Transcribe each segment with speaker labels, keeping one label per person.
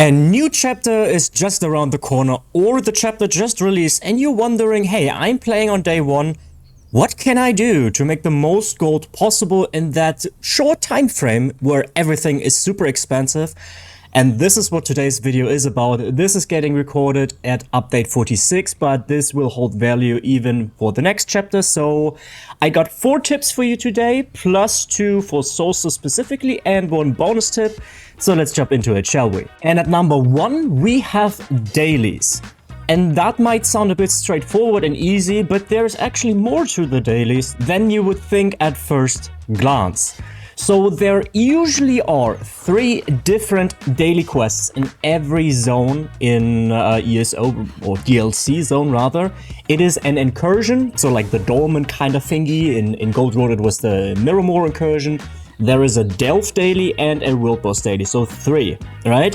Speaker 1: A new chapter is just around the corner, or the chapter just released and you're wondering, hey, I'm playing on day one, what can I do to make the most gold possible in that short time frame where everything is super expensive? And this is what today's video is about. This is getting recorded at update 46, but this will hold value even for the next chapter. So I got 4 tips for you today, plus 2 for Solstice specifically and 1 bonus tip. So let's jump into it, shall we? And at number 1, we have dailies. And that might sound a bit straightforward and easy, but there's actually more to the dailies than you would think at first glance. So there usually are 3 different daily quests in every zone in ESO, or DLC zone rather. It is an incursion, so like the dormant kind of thingy. In Gold Road it was the Mirrormore incursion. There is a Delve daily and a World Boss daily, so 3, right?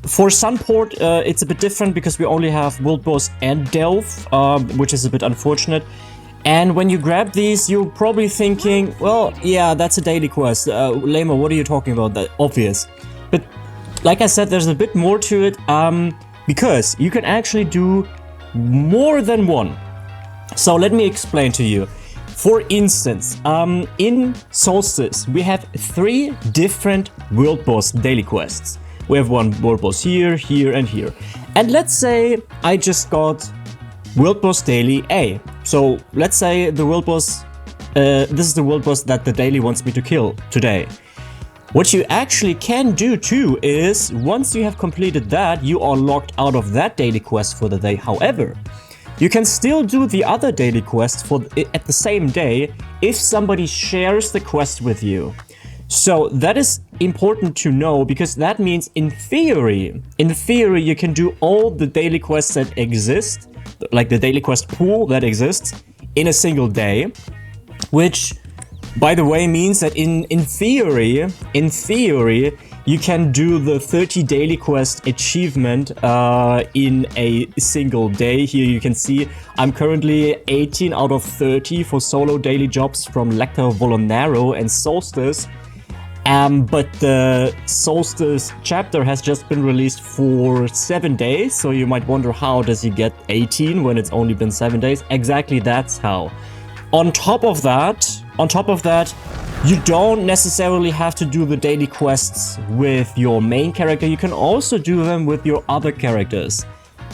Speaker 1: For Sunport it's a bit different because we only have World Boss and Delve, which is a bit unfortunate. And when you grab these, you're probably thinking, well, yeah, that's a daily quest. Lamo, what are you talking about? That obvious. But like I said, there's a bit more to it, because you can actually do more than one. So let me explain to you. For instance, in Solstice, we have 3 different World Boss daily quests. We have one World Boss here, here, and here. And let's say I just got World Boss Daily A. So let's say the World Boss, this is the World Boss that the daily wants me to kill today. What you actually can do too is, once you have completed that, you are locked out of that daily quest for the day. However, you can still do the other daily quest at the same day if somebody shares the quest with you. So that is important to know, because that means in theory you can do all the daily quests that exist, like the daily quest pool that exists, in a single day, which by the way means that in theory you can do the 30 daily quest achievement in a single day. Here you can see I'm currently 18 out of 30 for solo daily jobs from Lector Volonaro and Solstice. But the Solstice chapter has just been released for 7 days, so you might wonder, how does he get 18 when it's only been 7 days? Exactly, that's how. On top of that, you don't necessarily have to do the daily quests with your main character. You can also do them with your other characters.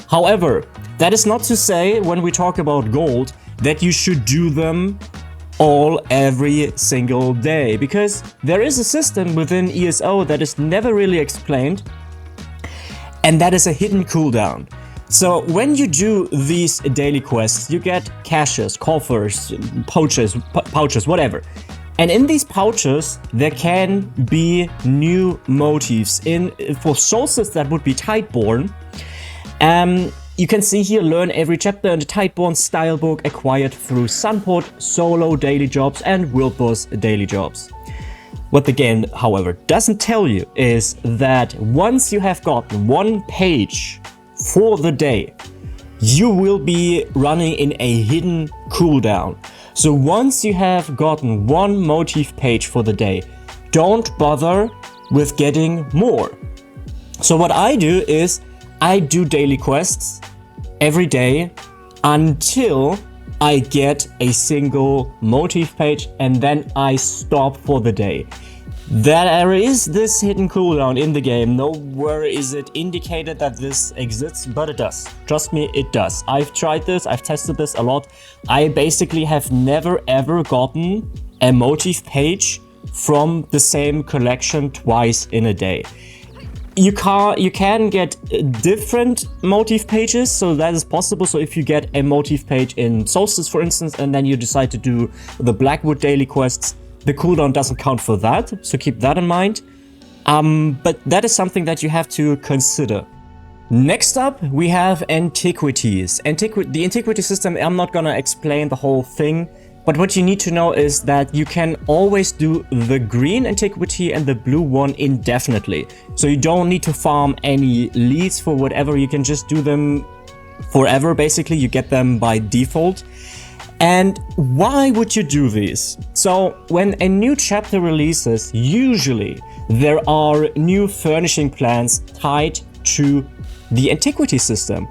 Speaker 1: However, that is not to say, when we talk about gold, that you should do them all every single day, because there is a system within ESO that is never really explained, and that is a hidden cooldown. So when you do these daily quests, you get caches, coffers, pouches, whatever. And in these pouches, there can be new motifs. For Solstice, that would be Tideborn. You can see here, learn every chapter in the Tideborn style book acquired through Sunport, solo daily jobs, and World Boss daily jobs. What the game, however, doesn't tell you is that once you have got 1 page for the day, you will be running in a hidden cooldown. So once you have gotten 1 motif page for the day, don't bother with getting more. So what I do is, I do daily quests every day until I get a single motif page, and then I stop for the day. There is this hidden cooldown in the game. Nowhere is it indicated that this exists, but it does. Trust me, it does. I've tried this, I've tested this a lot. I basically have never ever gotten a motif page from the same collection twice in a day. You can get different motif pages, so that is possible. So if you get a motif page in Solstice, for instance, and then you decide to do the Blackwood daily quests, the cooldown doesn't count for that, so keep that in mind. But that is something that you have to consider. Next up, we have Antiquities. The Antiquity system, I'm not gonna explain the whole thing, but what you need to know is that you can always do the green Antiquity and the blue one indefinitely. So you don't need to farm any leads for whatever, you can just do them forever, basically. You get them by default. And why would you do these? So when a new chapter releases, usually there are new furnishing plans tied to the antiquity system.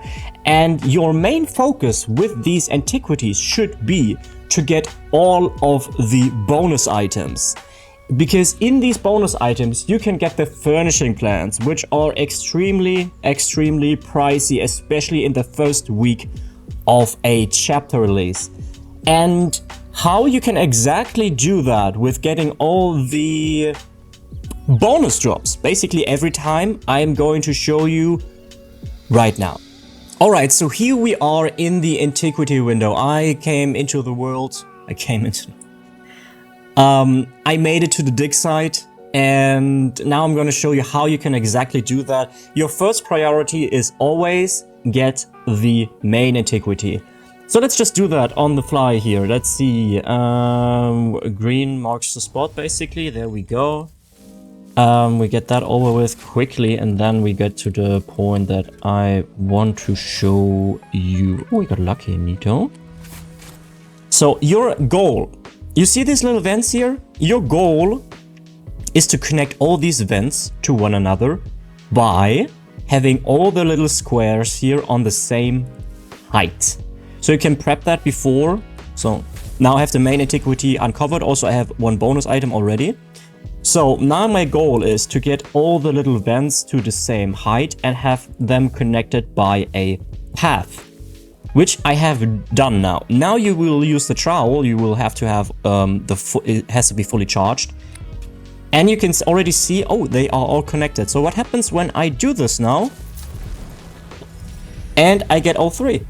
Speaker 1: And your main focus with these antiquities should be to get all of the bonus items. Because in these bonus items, you can get the furnishing plans, which are extremely pricey, especially in the first week of a chapter release. And how you can exactly do that with getting all the bonus drops, basically every time, I am going to show you right now. Alright, so here we are in the antiquity window. I made it to the dig site, and now I'm going to show you how you can exactly do that. Your first priority is always get the main antiquity. So let's just do that on the fly here. Let's see. Green marks the spot, basically. There we go. We get that over with quickly, and then we get to the point that I want to show you. Oh, we got lucky, Nito. So your goal, you see these little vents here? Your goal is to connect all these vents to one another by having all the little squares here on the same height. So you can prep that before. So now I have the main antiquity uncovered. Also, I have one bonus item already. So now my goal is to get all the little vents to the same height and have them connected by a path, which I have done now. Now you will use the trowel. You will have to have it has to be fully charged. And you can already see, oh, they are all connected. So what happens when I do this now? And I get all three.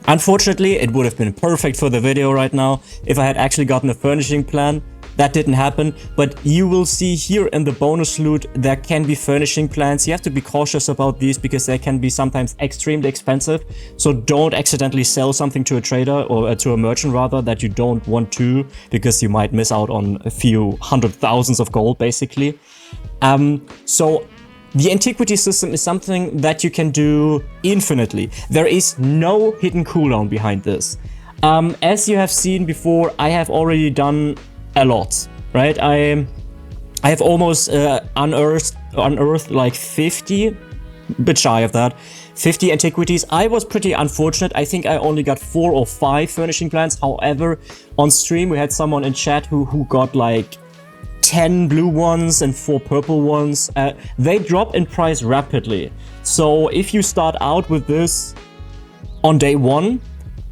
Speaker 1: Unfortunately, it would have been perfect for the video right now if I had actually gotten a furnishing plan. That didn't happen, but you will see here in the bonus loot there can be furnishing plans. You have to be cautious about these because they can be sometimes extremely expensive. So don't accidentally sell something to a trader or to a merchant rather that you don't want to, because you might miss out on a few hundred thousands of gold basically. So the antiquity system is something that you can do infinitely. There is no hidden cooldown behind this. As you have seen before, I have already done a lot, right? I have almost unearthed like 50, bit shy of that, 50 antiquities. I was pretty unfortunate. I think I only got 4 or 5 furnishing plans. However, on stream we had someone in chat who got like 10 blue ones and 4 purple ones. They drop in price rapidly. So if you start out with this on day 1,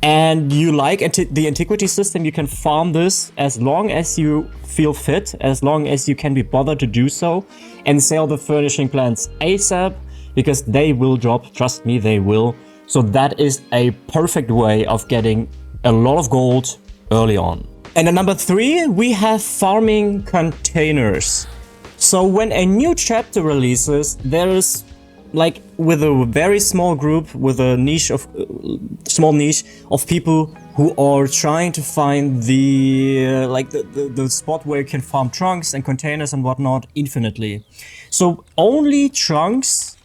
Speaker 1: and you like the antiquity system, you can farm this as long as you feel fit, as long as you can be bothered to do so, and sell the furnishing plans ASAP, because they will drop, trust me, they will. So that is a perfect way of getting a lot of gold early on. And at number 3, we have farming containers. So when a new chapter releases, there is, like, with a very small group, with a niche of small niche of people who are trying to find the the spot where you can farm trunks and containers and whatnot infinitely. So only trunks,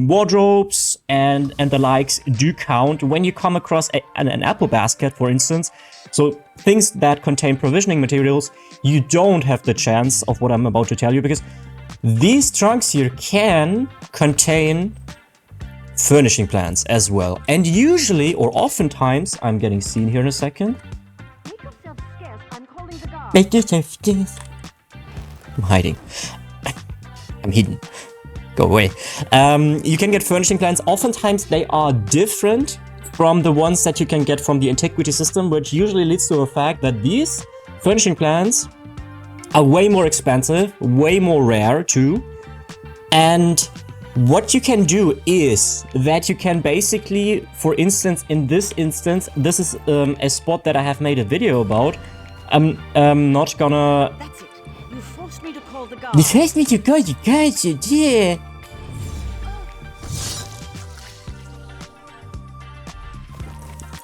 Speaker 1: wardrobes and the likes do count when you come across an apple basket, for instance. So things that contain provisioning materials, you don't have the chance of what I'm about to tell you, because these trunks here can contain furnishing plans as well. And usually, or oftentimes, I'm getting seen here in a second.
Speaker 2: Make yourself scarce. I'm calling the guard.
Speaker 1: Make yourself scarce. I'm hiding. I'm hidden. Go away. You can get furnishing plans. Oftentimes, they are different from the ones that you can get from the antiquity system, which usually leads to the fact that these furnishing plans are way more expensive, way more rare too. And what you can do is that you can basically, for instance, in this instance, this is a spot that I have made a video about. I'm not gonna...
Speaker 2: That's it. You forced me to call the guard.
Speaker 1: You forced me to call the guard, you did.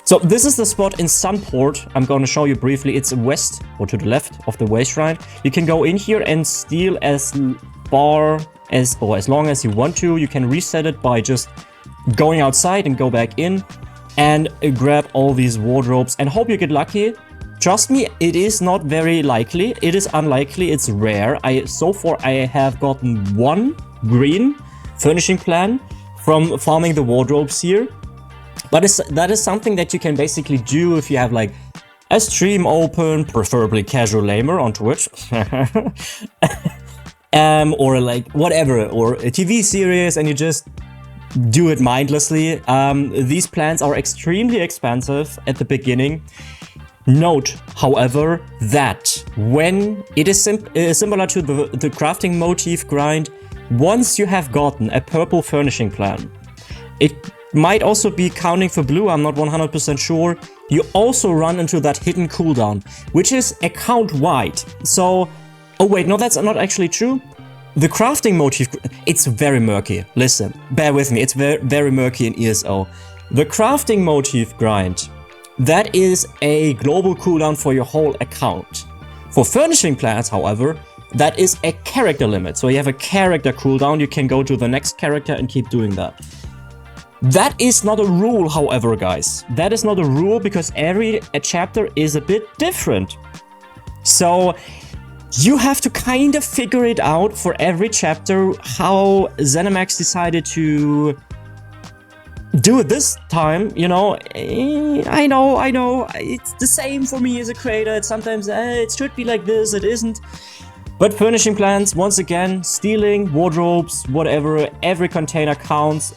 Speaker 1: So this is the spot in Sunport. I'm going to show you briefly. It's west or to the left of the way shrine. You can go in here and steal as far as or as long as you want to. You can reset it by just going outside and go back in and grab all these wardrobes and hope you get lucky. trust me, it is not very likely. It is unlikely. It's rare. So far I have gotten 1 green furnishing plan from farming the wardrobes here. But that is something that you can basically do if you have like a stream open, preferably casual lamer on Twitch. Or like whatever, or a TV series, and you just do it mindlessly. These plans are extremely expensive at the beginning. Note, however, that when it is similar to the crafting motif grind, once you have gotten a purple furnishing plan, it might also be counting for blue, I'm not 100% sure, you also run into that hidden cooldown, which is account-wide. So, oh wait, no, that's not actually true. The crafting motif, it's very murky. Listen, bear with me, it's very murky in ESO. The crafting motif grind, that is a global cooldown for your whole account. For furnishing plans, however, that is a character limit. So you have a character cooldown, you can go to the next character and keep doing that. That is not a rule, however, guys. That is not a rule because every chapter is a bit different. So you have to kind of figure it out for every chapter how ZeniMax decided to do it this time, you know. I know, it's the same for me as a creator. It's sometimes it should be like this, it isn't. But furnishing plans, once again, stealing, wardrobes, whatever, every container counts.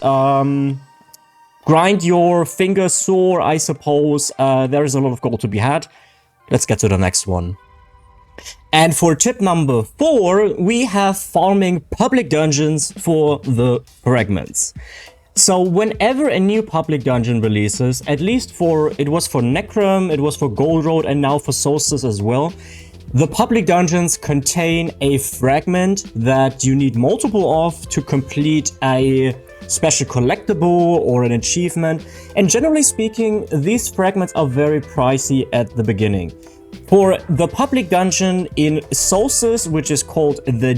Speaker 1: Grind your fingers sore, I suppose. There is a lot of gold to be had. Let's get to the next one. And for tip number 4, we have farming public dungeons for the fragments. So whenever a new public dungeon releases, at least it was for Necrom, it was for Gold Road, and now for Solstice as well, the public dungeons contain a fragment that you need multiple of to complete a special collectible or an achievement. And generally speaking, these fragments are very pricey at the beginning. For the public dungeon in Solstice, which is called the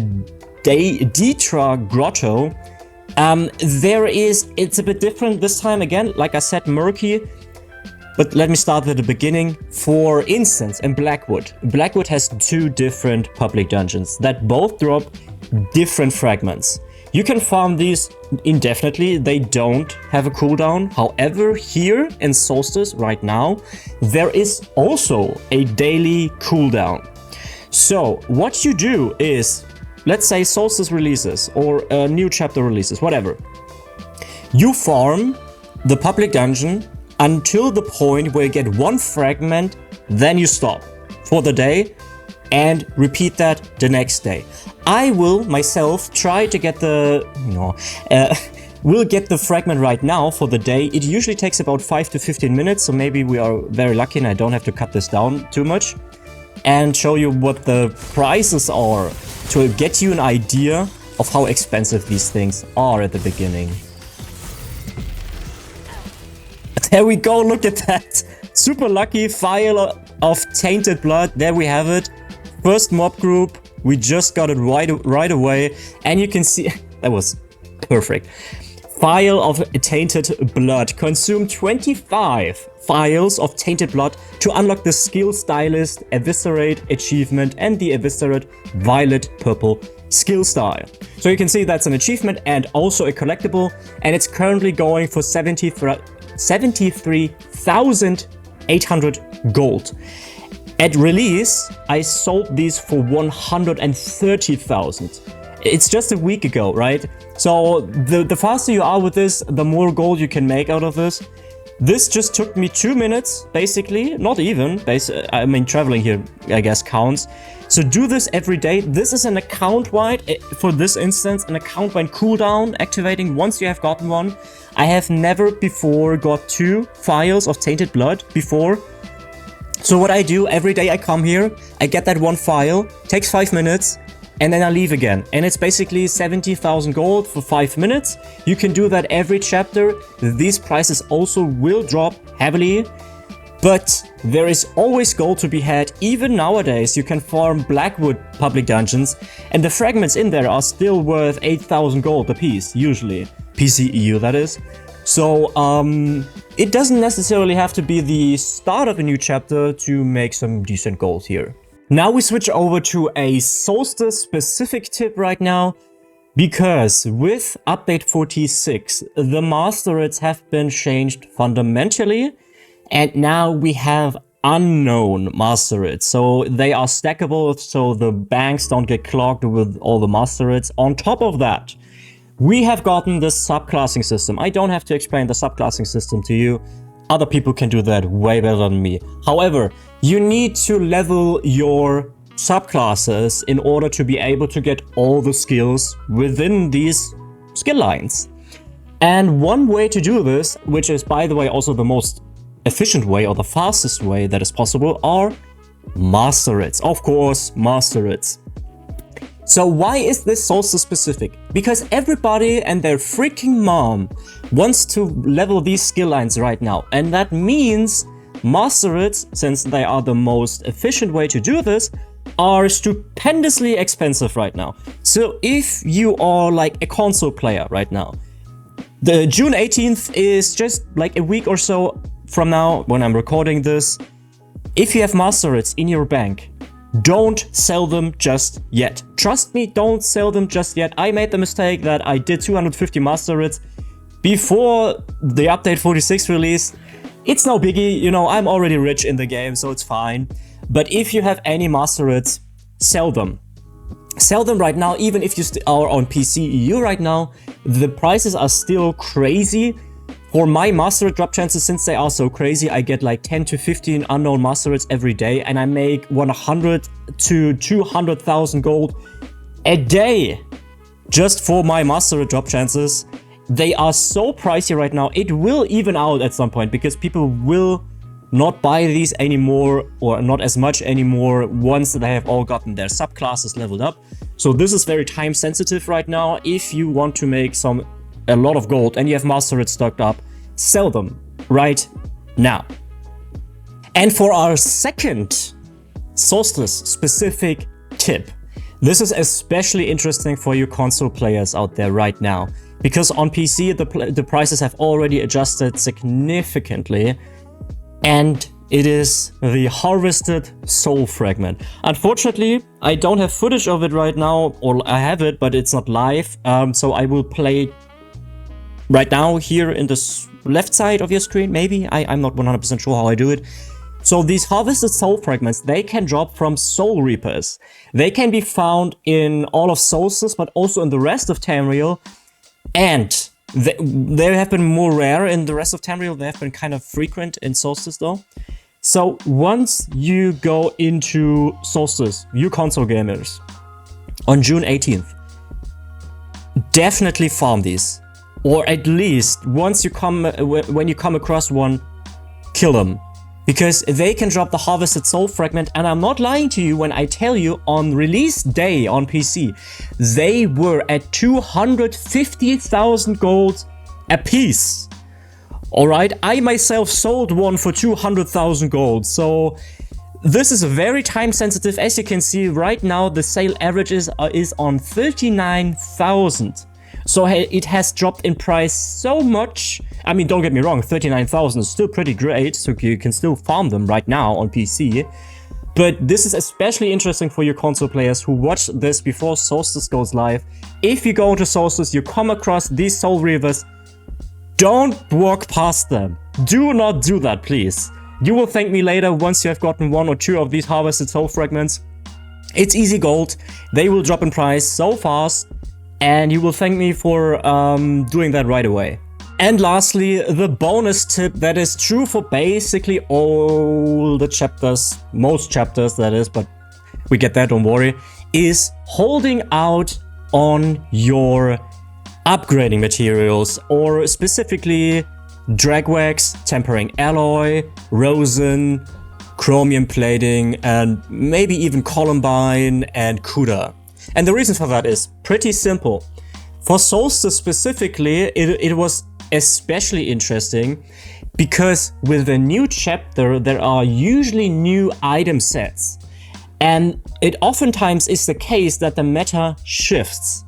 Speaker 1: Detra Grotto, it's a bit different this time again, like I said, murky. But let me start with the beginning. For instance, in Blackwood has 2 different public dungeons that both drop different fragments. You can farm these indefinitely, they don't have a cooldown. However, here in Solstice right now, there is also a daily cooldown. So what you do is, let's say Solstice releases or a new chapter releases, whatever. You farm the public dungeon until the point where you get 1 fragment, then you stop for the day and repeat that the next day. I will myself try to get we'll get the fragment right now for the day. It usually takes about 5 to 15 minutes, so maybe we are very lucky and I don't have to cut this down too much. And show you what the prices are to get you an idea of how expensive these things are at the beginning. There we go, look at that. Super lucky Vial of Tainted Blood. There we have it. First mob group. We just got it right away. And you can see, that was perfect. Vial of Tainted Blood. Consume 25 vials of Tainted Blood to unlock the Skill Stylist Eviscerate achievement and the Eviscerate Violet Purple skill style. So you can see that's an achievement and also a collectible. And it's currently going for 73,800 gold. At release, I sold these for 130,000. It's just a week ago, right? So the faster you are with this, the more gold you can make out of this. This just took me 2 minutes, basically. Not even. I mean, traveling here, I guess, counts. So do this every day. This is an account-wide, for this instance, an account-wide cooldown activating once you have gotten one. I have never before got 2 vials of Tainted Blood before. So what I do, every day I come here, I get that 1 vial, takes 5 minutes, and then I leave again. And it's basically 70,000 gold for 5 minutes. You can do that every chapter. These prices also will drop heavily. But there is always gold to be had. Even nowadays, you can farm Blackwood public dungeons, and the fragments in there are still worth 8,000 gold a piece, usually. PCEU, that is. So it doesn't necessarily have to be the start of a new chapter to make some decent gold here. Now we switch over to a Solstice specific tip right now, because with update 46, the master rates have been changed fundamentally, and now we have unknown master rates. So they are stackable, so the banks don't get clogged with all the master rates. On top of that, we have gotten this subclassing system. I don't have to explain the subclassing system to you. Other people can do that way better than me. However, you need to level your subclasses in order to be able to get all the skills within these skill lines. And one way to do this, which is by the way also the most efficient way or the fastest way that is possible, are master rates. Of course, master rates. So why is this Solstice specific? Because everybody and their freaking mom wants to level these skill lines right now. And that means master rates, since they are the most efficient way to do this, are stupendously expensive right now. So if you are like a console player right now, the June 18th is just like a week or so from now when I'm recording this. If you have master rates in your bank, don't sell them just yet. Trust me, don't sell them just yet. I made the mistake that I did 250 master rates before the update 46 release. It's no biggie, you know, I'm already rich in the game, so it's fine. But if you have any master rates, sell them. Sell them right now, even if you are on PC EU right now. The prices are still crazy. For my master rate drop chances, since they are so crazy, I get like 10 to 15 unknown master rates every day, and I make 100 to 200,000 gold a day just for my master rate drop chances. They are so pricey right now. It will even out at some point because people will not buy these anymore, or not as much anymore, once they have all gotten their subclasses leveled up. So this is very time sensitive right now. If you want to make a lot of gold and you have master rates stocked up, sell them right now. And for our second Solstice specific tip, this is especially interesting for you console players out there right now, because on PC the prices have already adjusted significantly, and it is the harvested soul fragment. Unfortunately, I don't have footage of it right now, or I have it, but it's not live, so I will play right now here in the left side of your screen, maybe. I'm not 100% sure how I do it. So these harvested soul fragments, they can drop from soul reapers. They can be found in all of Solstice, but also in the rest of Tamriel. And they have been more rare in the rest of Tamriel. They have been kind of frequent in Solstice though. So once you go into Solstice, you console gamers, on June 18th, definitely farm these. Or at least once you when you come across one, kill them. Because they can drop the harvested soul fragment, and I'm not lying to you when I tell you on release day on PC, they were at 250,000 gold a piece. Alright, I myself sold one for 200,000 gold, so this is very time sensitive. As you can see right now, the sale average is on 39,000. So it has dropped in price so much. I mean, don't get me wrong, 39,000 is still pretty great, so you can still farm them right now on PC. But this is especially interesting for your console players who watch this before Solstice goes live. If you go into Solstice, you come across these soul reavers, don't walk past them. Do not do that, please. You will thank me later once you have gotten one or two of these harvested soul fragments. It's easy gold. They will drop in price so fast, and you will thank me for doing that right away. And lastly, the bonus tip that is true for basically all the chapters, most chapters that is, but we get that, don't worry, is holding out on your upgrading materials, or specifically dragwax, tempering alloy, rosin, chromium plating, and maybe even columbine and cuda. And the reason for that is pretty simple. For Solstice specifically, it was especially interesting because with a new chapter there are usually new item sets, and it oftentimes is the case that the meta shifts.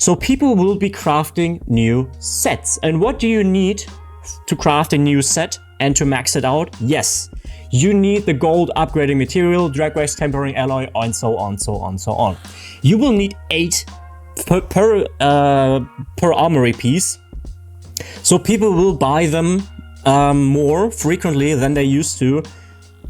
Speaker 1: So people will be crafting new sets. And what do you need to craft a new set and to max it out? Yes, you need the gold upgrading material, drag race tempering alloy, and so on, so on, so on. You will need 8 per armory piece. So people will buy them more frequently than they used to.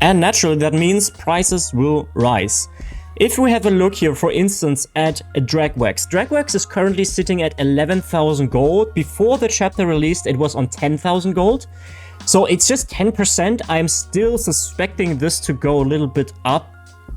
Speaker 1: And naturally, that means prices will rise. If we have a look here, for instance, at a Dragwax. Dragwax is currently sitting at 11,000 gold. Before the chapter released, it was on 10,000 gold. So it's just 10%. I'm still suspecting this to go a little bit up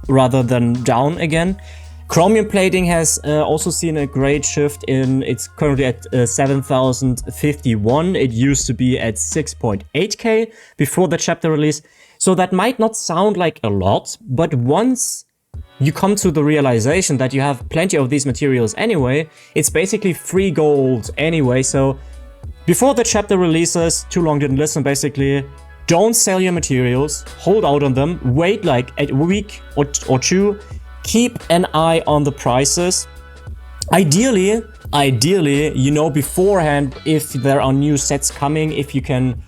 Speaker 1: rather than down again. Chromium plating has also seen a great shift in, it's currently at 7,051. It used to be at 6.8k before the chapter release. So that might not sound like a lot, but once you come to the realization that you have plenty of these materials anyway, it's basically free gold anyway. So before the chapter releases, Too Long Didn't Listen basically, don't sell your materials, hold out on them, wait like a week or two, keep an eye on the prices. Ideally, you know beforehand if there are new sets coming, if you can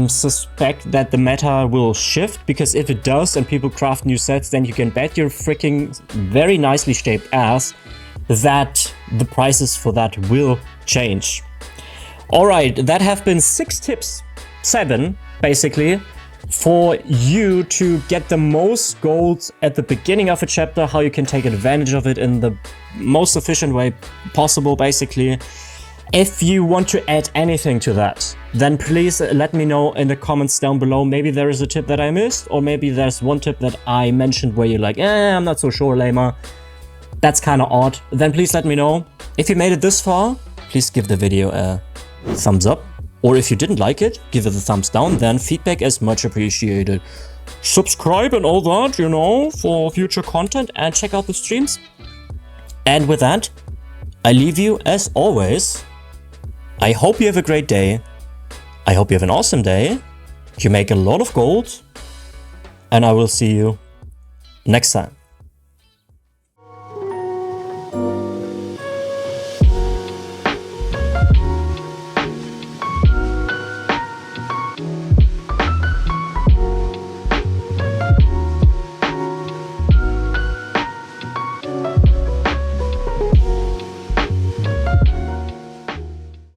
Speaker 1: suspect that the meta will shift, because if it does and people craft new sets, then you can bet your freaking very nicely shaped ass that the prices for that will change. Alright, that have been 6 tips, 7 basically, for you to get the most gold at the beginning of a chapter, how you can take advantage of it in the most efficient way possible basically. If you want to add anything to that, then please let me know in the comments down below. Maybe there is a tip that I missed, or maybe there's one tip that I mentioned where you're like, I'm not so sure, Lama. That's kind of odd. Then please let me know. If you made it this far, please give the video a thumbs up. Or if you didn't like it, give it a thumbs down. Then feedback is much appreciated. Subscribe and all that, you know, for future content, and check out the streams. And with that, I leave you as always. I hope you have a great day. I hope you have an awesome day. You make a lot of gold. And I will see you next time.